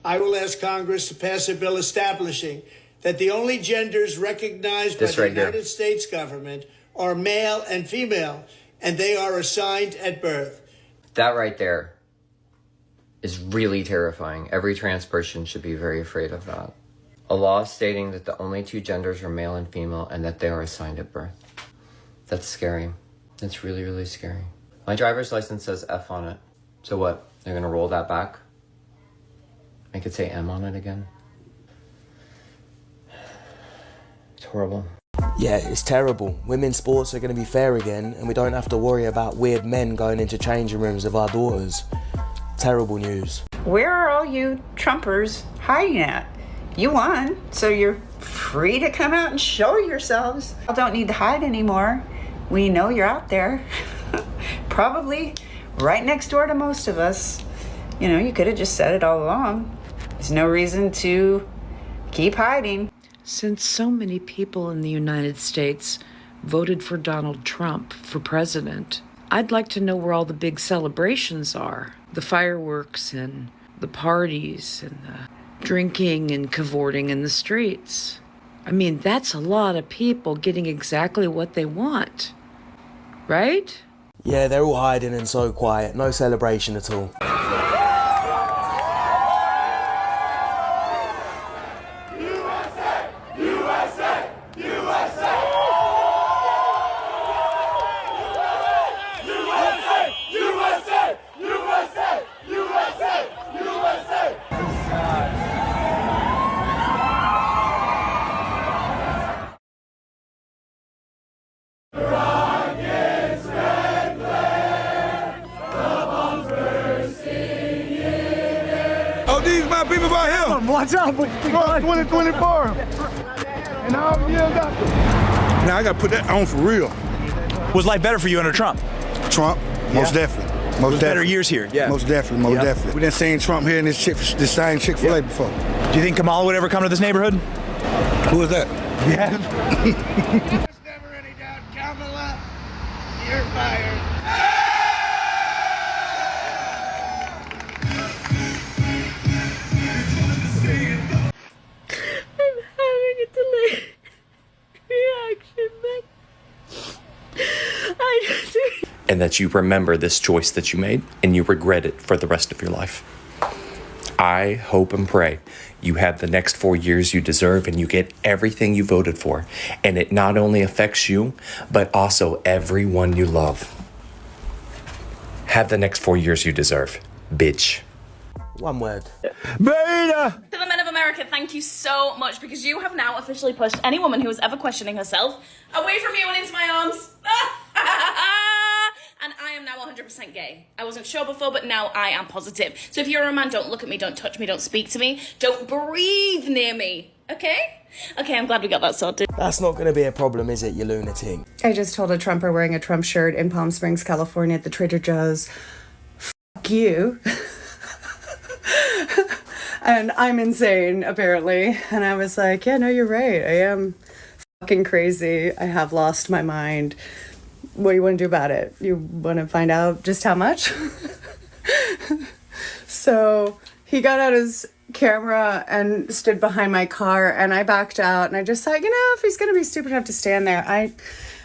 I will ask Congress to pass a bill establishing that the only genders recognized by the United States government are male and female, and they are assigned at birth. That right there is really terrifying. Every trans person should be very afraid of that. A law stating that the only two genders are male and female and that they are assigned at birth. That's scary. That's really, really scary. My driver's license says F on it. So what? They're gonna roll that back? I could say M on it again. It's horrible. Yeah, it's terrible. Women's sports are going to be fair again, and we don't have to worry about weird men going into changing rooms with our daughters. Terrible news. Where are all you Trumpers hiding at? You won, so you're free to come out and show yourselves. You don't need to hide anymore. We know you're out there. Probably right next door to most of us. You know, you could have just said it all along. There's no reason to keep hiding. Since so many people in the United States voted for Donald Trump for president, I'd like to know where all the big celebrations are. The fireworks and the parties and the drinking and cavorting in the streets. I mean, that's a lot of people getting exactly what they want, right? Yeah, they're all hiding and so quiet. No celebration at all. Oh, these my people right here. Watch out, 2024. And all years after. Now I gotta put that on for real. Was life better for you under Trump? Trump, most definitely. Most definitely. Better years here, yeah. Most definitely, most definitely. We done seen Trump here in this same Chick-fil-A before. Do you think Kamala would ever come to this neighborhood? Who is that? Yeah. Never any doubt, Kamala, you're fired. I'm having a delayed reaction, but I just... And that you remember this choice that you made and you regret it for the rest of your life. I hope and pray you have the next 4 years you deserve and you get everything you voted for. And it not only affects you, but also everyone you love. Have the next 4 years you deserve, bitch. One word. Beta! To the men of America, thank you so much, because you have now officially pushed any woman who is ever questioning herself away from you and into my arms. And I am now 100% gay. I wasn't sure before, but now I am positive. So if you're a man, don't look at me, don't touch me, don't speak to me, don't breathe near me, okay? Okay, I'm glad we got that sorted. That's not going to be a problem, is it, you lunatic? I just told a Trumper wearing a Trump shirt in Palm Springs, California at the Trader Joe's, "Fuck you." And I'm insane, apparently. And I was like, yeah, no, you're right. I am fucking crazy. I have lost my mind. What do you want to do about it? You want to find out just how much? So he got out his camera and stood behind my car, and I backed out, and I just thought, you know, if he's going to be stupid enough to stand there,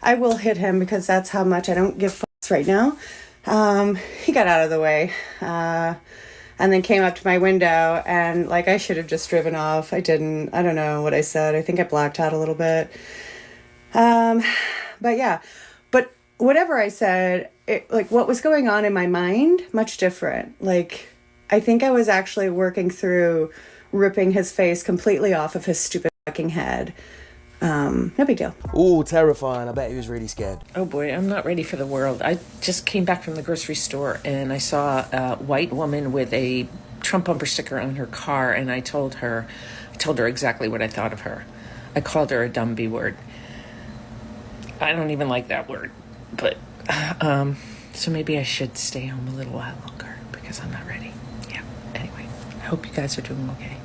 I will hit him, because that's how much I don't give fucks right now. He got out of the way. And then came up to my window, and like, I should have just driven off. I didn't. I don't know what I said. I think I blacked out a little bit. But yeah, but whatever I said, like, what was going on in my mind, much different. Like, I think I was actually working through ripping his face completely off of his stupid fucking head. No big deal. Ooh, terrifying. I bet he was really scared. Oh boy, I'm not ready for the world. I just came back from the grocery store and I saw a white woman with a Trump bumper sticker on her car, and I told her exactly what I thought of her. I called her a dumb B word. I don't even like that word, but so maybe I should stay home a little while longer because I'm not ready. Yeah. Anyway, I hope you guys are doing okay.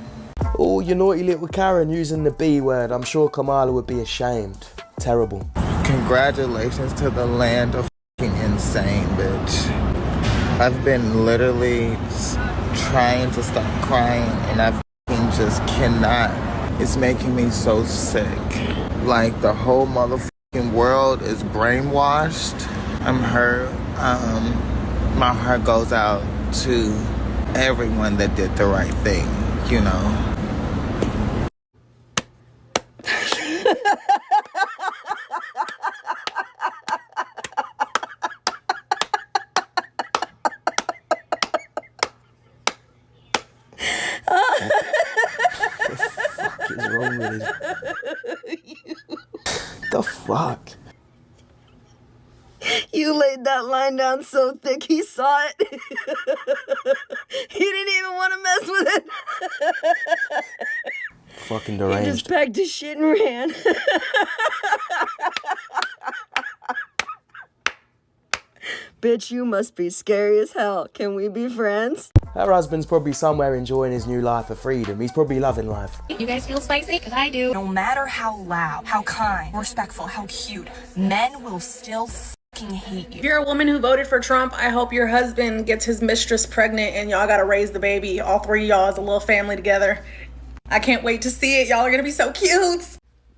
Oh, you naughty little Karen using the B word. I'm sure Kamala would be ashamed. Terrible. Congratulations to the land of f***ing insane, bitch. I've been literally trying to stop crying, and I just cannot. It's making me so sick. Like, the whole motherfucking world is brainwashed. I'm hurt. My heart goes out to everyone that did the right thing, you know. What is wrong with him? The fuck? You laid that line down so thick he saw it. He didn't even want to mess with it. Fucking He deranged. just packed his shit and ran. Bitch, you must be scary as hell. Can we be friends? Her husband's probably somewhere enjoying his new life of freedom. He's probably loving life. You guys feel spicy? Because I do. No matter how loud, how kind, respectful, how cute, men will still fucking hate you. If you're a woman who voted for Trump, I hope your husband gets his mistress pregnant and y'all gotta raise the baby. All three of y'all as a little family together. I can't wait to see it. Y'all are gonna be so cute.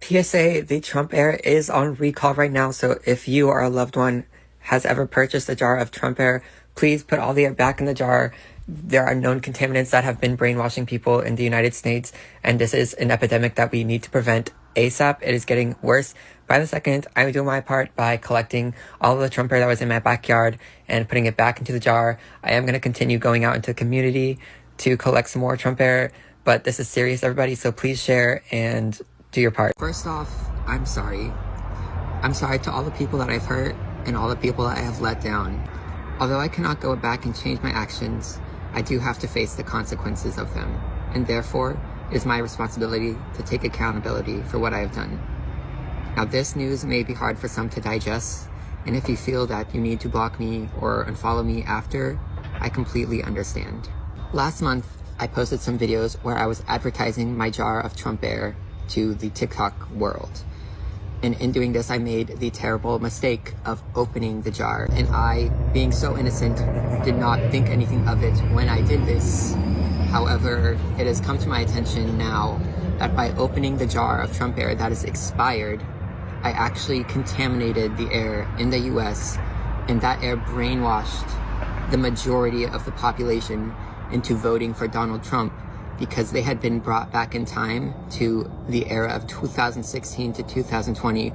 PSA, the Trump air is on recall right now, so if you or a loved one has ever purchased a jar of Trump air, please put all the air back in the jar. There are known contaminants that have been brainwashing people in the United States, and this is an epidemic that we need to prevent ASAP. It is getting worse by the second. I'm doing my part by collecting all of the Trump air that was in my backyard and putting it back into the jar. I am going to continue going out into the community to collect some more Trump air, but this is serious, everybody, so please share and do your part. First off, I'm sorry. I'm sorry to all the people that I've hurt and all the people that I have let down. Although I cannot go back and change my actions, I do have to face the consequences of them, and therefore, it is my responsibility to take accountability for what I have done. Now, this news may be hard for some to digest, and if you feel that you need to block me or unfollow me after, I completely understand. Last month, I posted some videos where I was advertising my jar of Trump air to the TikTok world. And in doing this, I made the terrible mistake of opening the jar. And I, being so innocent, did not think anything of it when I did this. However, it has come to my attention now that by opening the jar of Trump air that is expired, I actually contaminated the air in the US, and that air brainwashed the majority of the population into voting for Donald Trump, because they had been brought back in time to the era of 2016 to 2020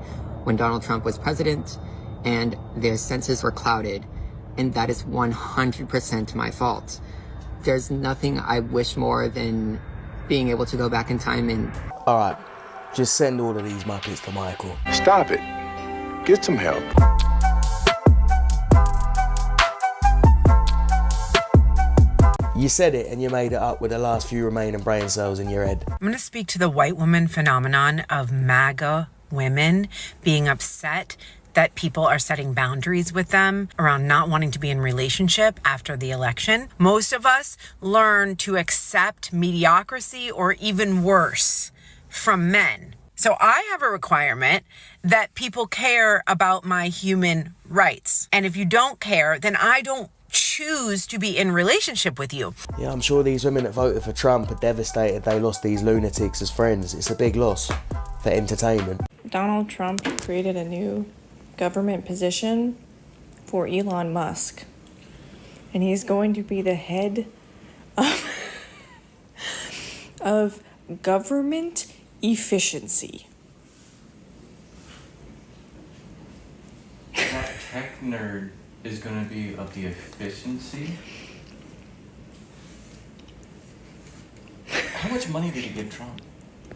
when Donald Trump was president, and their senses were clouded, and that is 100% my fault. There's nothing I wish more than being able to go back in time and... Alright, just send all of these Muppets to Michael. Stop it. Get some help. You said it and you made it up with the last few remaining brain cells in your head. I'm going to speak to the white woman phenomenon of MAGA women being upset that people are setting boundaries with them around not wanting to be in relationship after the election. Most of us learn to accept mediocrity or even worse from men. So I have a requirement that people care about my human rights. And if you don't care, then I don't choose to be in relationship with you. Yeah, I'm sure these women that voted for Trump are devastated they lost these lunatics as friends. It's a big loss for entertainment. Donald Trump created a new government position for Elon Musk, and he's going to be the head of government efficiency. That tech nerd is going to be of the efficiency. How much money did he give Trump?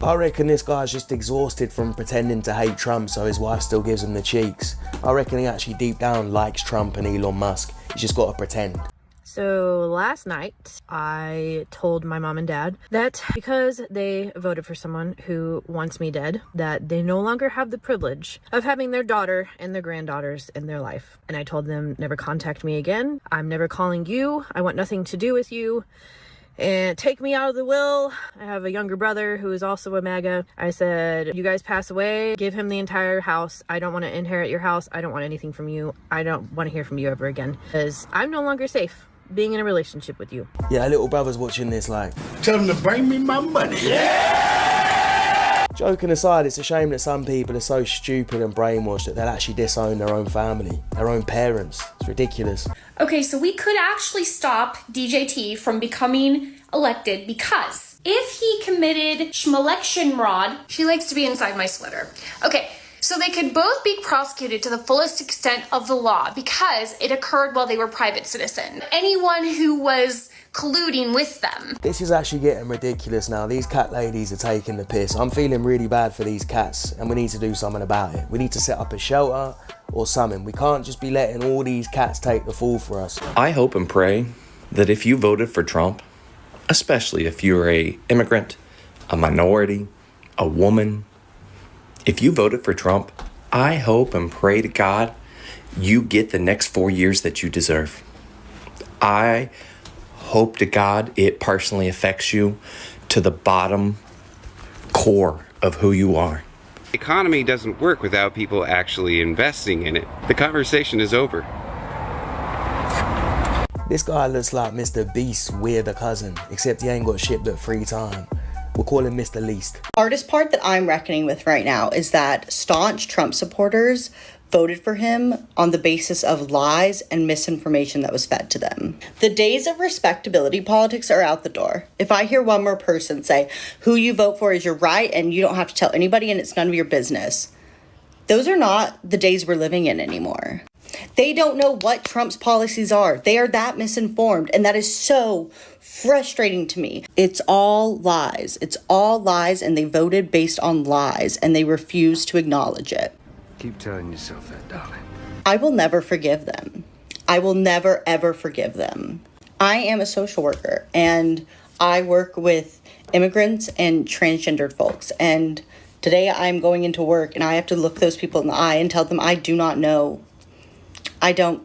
I reckon this guy's just exhausted from pretending to hate Trump so his wife still gives him the cheeks. I reckon he actually deep down likes Trump and Elon Musk. He's just got to pretend. So last night, I told my mom and dad that because they voted for someone who wants me dead, that they no longer have the privilege of having their daughter and their granddaughters in their life. And I told them, never contact me again. I'm never calling you. I want nothing to do with you. And take me out of the will. I have a younger brother who is also a MAGA. I said, you guys pass away, give him the entire house. I don't want to inherit your house. I don't want anything from you. I don't want to hear from you ever again because I'm no longer safe. being in a relationship with you. Yeah, little brother's watching this like, Tell them to bring me my money. joking aside, it's a shame that some people are so stupid and brainwashed that they'll actually disown their own family, their own parents. It's ridiculous. Okay, so we could actually stop DJT from becoming elected because if he committed schmelection, she likes to be inside my sweater. Okay, so they could both be prosecuted to the fullest extent of the law because it occurred while they were private citizens. Anyone who was colluding with them. This is actually getting ridiculous now. These cat ladies are taking the piss. I'm feeling really bad for these cats and we need to do something about it. We need to set up a shelter or something. We can't just be letting all these cats take the fall for us. I hope and pray that if you voted for Trump, especially if you're an immigrant, a minority, a woman, if you voted for Trump, I hope and pray to God you get the next 4 years that you deserve. I hope to God it personally affects you to the bottom core of who you are. The economy doesn't work without people actually investing in it. The conversation is over. This guy looks like Mr. Beast's weirder cousin, except he ain't got shit but free time. We'll call him Mr. Least. Hardest part that I'm reckoning with right now is that staunch Trump supporters voted for him on the basis of lies and misinformation that was fed to them. The days of respectability politics are out the door. If I hear one more person say, who you vote for is your right and you don't have to tell anybody and it's none of your business, those are not the days we're living in anymore. They don't know what Trump's policies are. They are that misinformed, and that is so frustrating to me. It's all lies. It's all lies, and they voted based on lies, and they refuse to acknowledge it. Keep telling yourself that, darling. I will never forgive them. I will never, ever forgive them. I am a social worker, and I work with immigrants and transgendered folks, and today I'm going into work, and I have to look those people in the eye and tell them I do not know. I don't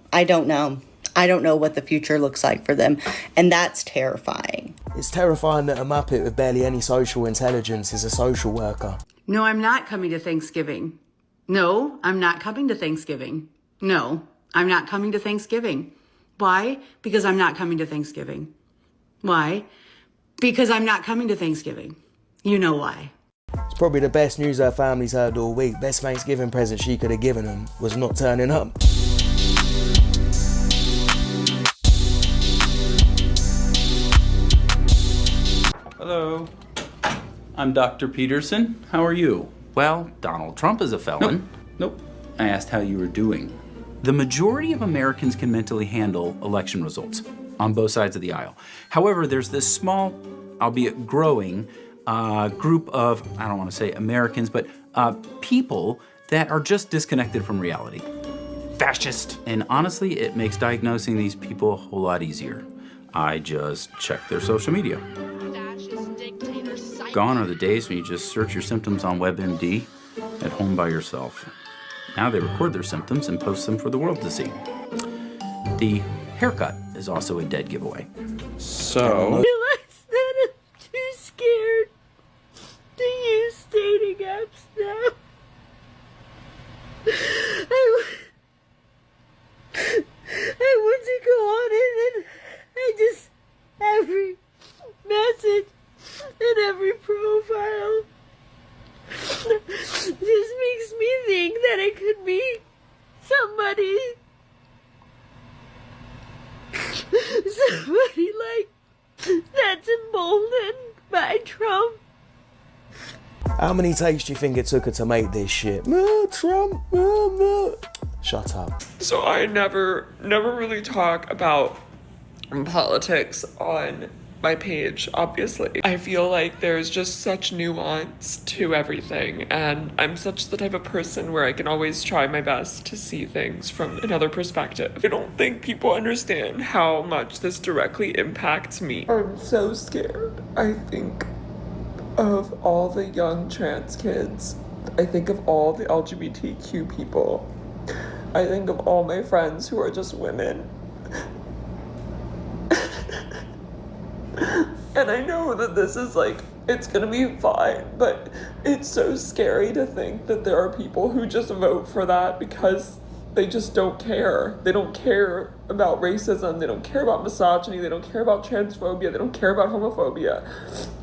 know. I don't know what the future looks like for them, and that's terrifying. It's terrifying that a Muppet with barely any social intelligence is a social worker. No, I'm not coming to Thanksgiving. No, I'm not coming to Thanksgiving. No, I'm not coming to Thanksgiving. Why? Because I'm not coming to Thanksgiving. Why? Because I'm not coming to Thanksgiving. You know why. It's probably the best news her family's heard all week. Best Thanksgiving present she could have given them was not turning up. Hello, I'm Dr. Peterson. How are you? Well, Donald Trump is a felon. Nope. I asked how you were doing. The majority of Americans can mentally handle election results on both sides of the aisle. However, there's this small, albeit growing, group of, I don't want to say Americans, but people that are just disconnected from reality. Fascist. And honestly, it makes diagnosing these people a whole lot easier. I just check their social media. Gone are the days when you just search your symptoms on WebMD at home by yourself. Now they record their symptoms and post them for the world to see. The haircut is also a dead giveaway. So... I realize that I'm too scared to use dating apps now. I want to go on it and I just, every message and every profile just makes me think that it could be somebody like that's emboldened by Trump. How many takes do you think it took her to make this shit? Trump. Shut up. So I never really talk about politics on my page, obviously. I feel like there's just such nuance to everything, and I'm such the type of person where I can always try my best to see things from another perspective. I don't think people understand how much this directly impacts me. I'm so scared. I think of all the young trans kids. I think of all the LGBTQ people. I think of all my friends who are just women. And I know that this is it's gonna be fine, but it's so scary to think that there are people who just vote for that because they just don't care. They don't care about racism. They don't care about misogyny. They don't care about transphobia. They don't care about homophobia.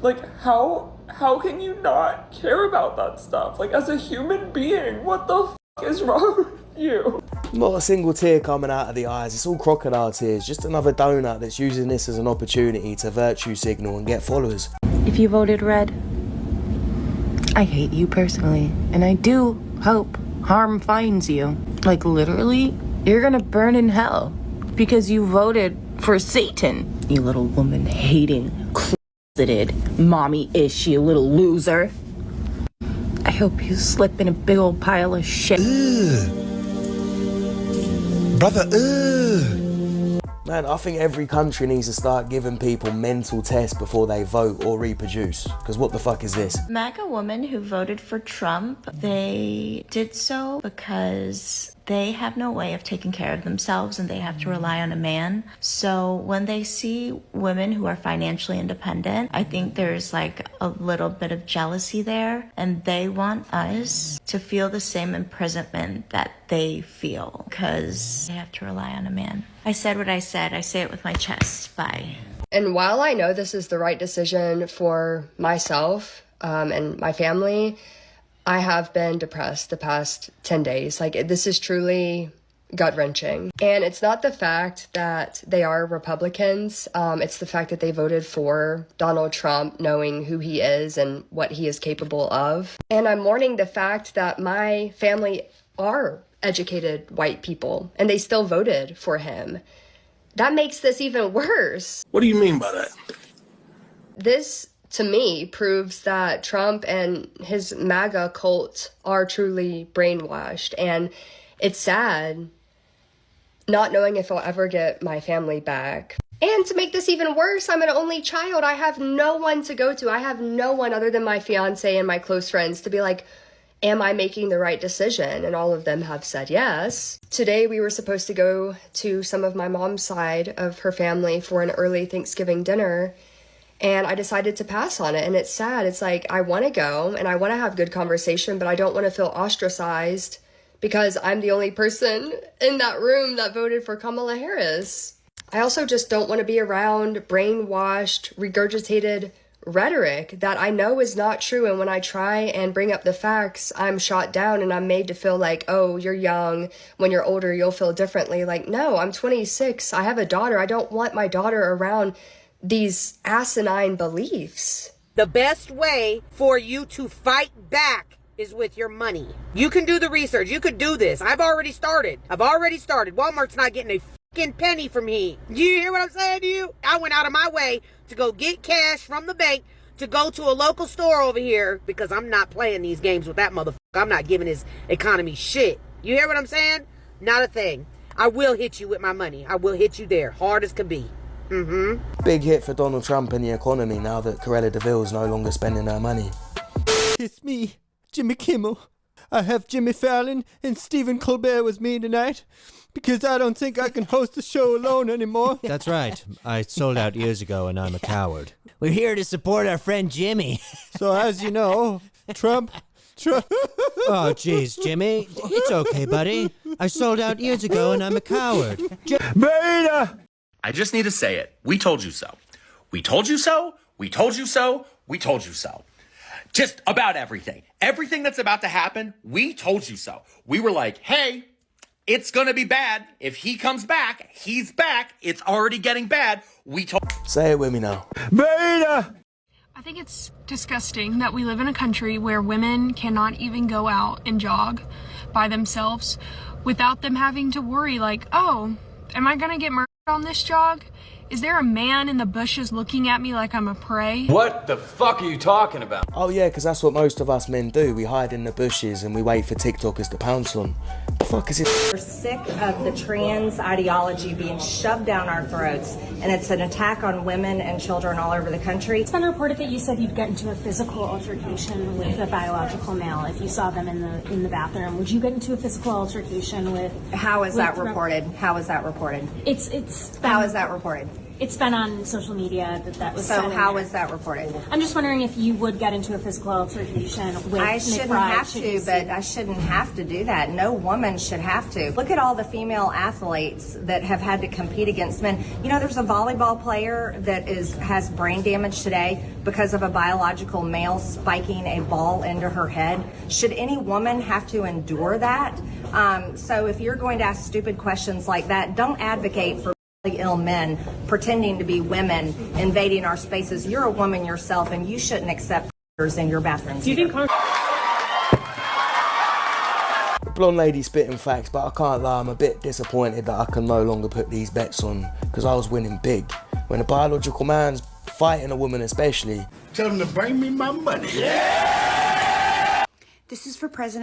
Like, how can you not care about that stuff? Like, as a human being, what the is wrong with you? Not a single tear coming out of the eyes. It's all crocodile tears. Just another donut that's using this as an opportunity to virtue signal and get followers. If you voted red, I hate you personally, and I do hope harm finds you. Like, literally, you're gonna burn in hell because you voted for Satan. You little woman-hating, closeted, mommy-ish, you little loser. I hope you slip in a big old pile of shit. Brother, Man, I think every country needs to start giving people mental tests before they vote or reproduce. Because what the fuck is this? MAGA women who voted for Trump, they did so because they have no way of taking care of themselves and they have to rely on a man. So when they see women who are financially independent, I think there's like a little bit of jealousy there, and they want us to feel the same imprisonment that they feel because they have to rely on a man. I said what I said. I say it with my chest. Bye. And while I know this is the right decision for myself and my family, I have been depressed the past 10 days. Like, this is truly gut-wrenching. And it's not the fact that they are Republicans. It's the fact that they voted for Donald Trump, knowing who he is and what he is capable of. And I'm mourning the fact that my family are educated white people, and they still voted for him. That makes this even worse. What do you mean by that? This, to me, proves that Trump and his MAGA cult are truly brainwashed. And it's sad not knowing if I'll ever get my family back. And to make this even worse, I'm an only child. I have no one to go to. I have no one other than my fiance and my close friends to be like, am I making the right decision? And all of them have said yes. Today we were supposed to go to some of my mom's side of her family for an early Thanksgiving dinner, and I decided to pass on it. And it's sad. It's like, I want to go and I want to have good conversation, but I don't want to feel ostracized because I'm the only person in that room that voted for Kamala Harris. I also just don't want to be around brainwashed, regurgitated rhetoric that I know is not true, and when I try and bring up the facts, I'm shot down and I'm made to feel like, oh, you're young, when you're older you'll feel differently. Like, no, I'm 26, I have a daughter. I don't want my daughter around these asinine beliefs. The best way for you to fight back is with your money. You can do the research, you could do this. I've already started. Walmart's not getting a fucking penny from me. Do you hear what I'm saying to you? I went out of my way to go get cash from the bank to go to a local store over here because I'm not playing these games with that motherfucker. I'm not giving his economy shit. You hear what I'm saying? Not a thing. I will hit you with my money. I will hit you there, hard as can be. Big hit for Donald Trump and the economy now that Cruella de Vil's no longer spending her money. It's me, Jimmy Kimmel. I have Jimmy Fallon and Stephen Colbert with me tonight because I don't think I can host the show alone anymore. That's right. I sold out years ago and I'm a coward. We're here to support our friend Jimmy. So as you know, Trump. Oh, jeez, Jimmy. It's okay, buddy. I sold out years ago and I'm a coward. Beta! I just need to say it. We told you so. We told you so. We told you so. We told you so. Just about everything. Everything that's about to happen, we told you so. We were like, hey, it's gonna be bad. If he comes back, he's back. It's already getting bad. We told. Say it with me now. Beta! I think it's disgusting that we live in a country where women cannot even go out and jog by themselves without them having to worry like, oh, am I gonna get murdered on this jog? Is there a man in the bushes looking at me like I'm a prey? What the fuck are you talking about? Oh yeah, because that's what most of us men do. We hide in the bushes and we wait for TikTokers to pounce on. The fuck is it? We're sick of the trans ideology being shoved down our throats, and it's an attack on women and children all over the country. It's been reported that you said you'd get into a physical altercation with a biological male if you saw them in the bathroom. Would you get into a physical altercation with? How is that reported? How is that reported? It's How is that reported? It's been on social media that was So said in how there. was that reported? I'm just wondering if you would get into a physical altercation with I shouldn't McBride. have should to, you see but I shouldn't have to do that. No woman should have to. Look at all the female athletes that have had to compete against men. You know, there's a volleyball player that has brain damage today because of a biological male spiking a ball into her head. Should any woman have to endure that? So if you're going to ask stupid questions like that, don't advocate for ill men pretending to be women invading our spaces. You're a woman yourself, and you shouldn't accept in your bathrooms. Do you think Blonde lady spitting facts, but I can't lie, I'm a bit disappointed that I can no longer put these bets on because I was winning big. When a biological man's fighting a woman especially. Tell him to bring me my money. This is for President